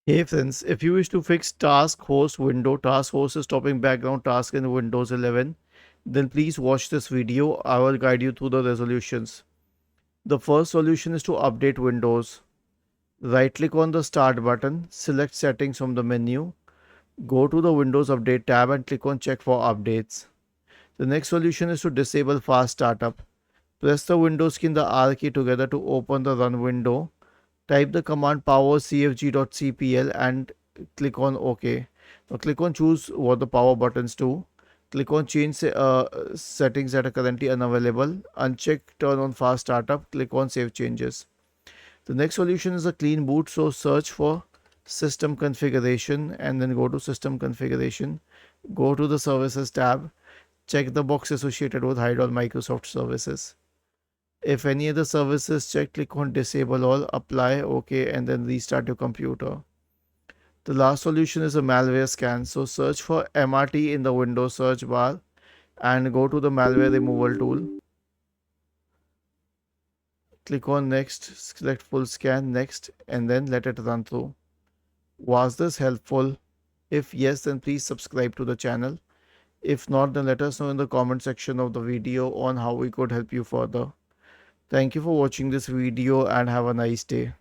Hey friends, if you wish to fix task host window, task host is stopping background task in Windows 11, then please watch this video. I will guide you through the resolutions. The first solution is to update Windows. Right click on the start button, select settings from the menu, go to the Windows Update tab and click on check for updates. The next solution is to disable fast startup. Press the Windows key and the R key together to open the run window. Type the command power cfg.cpl and click on OK. Now click on choose what the power buttons do. Click on change settings that are currently unavailable. Uncheck turn on fast startup. Click on save changes. The next solution is a clean boot. So search for system configuration and then go to system configuration. Go to the services tab. Check the box associated with hide all Microsoft services. If any other service is checked, click on disable all, apply, OK, and then restart your computer. The last solution is a malware scan. So search for MRT in the Windows search bar and go to the malware removal tool. Click on next, select full scan, next, and then let it run through. Was this helpful? If yes, then please subscribe to the channel. If not, then let us know in the comment section of the video on how we could help you further. Thank you for watching this video and have a nice day.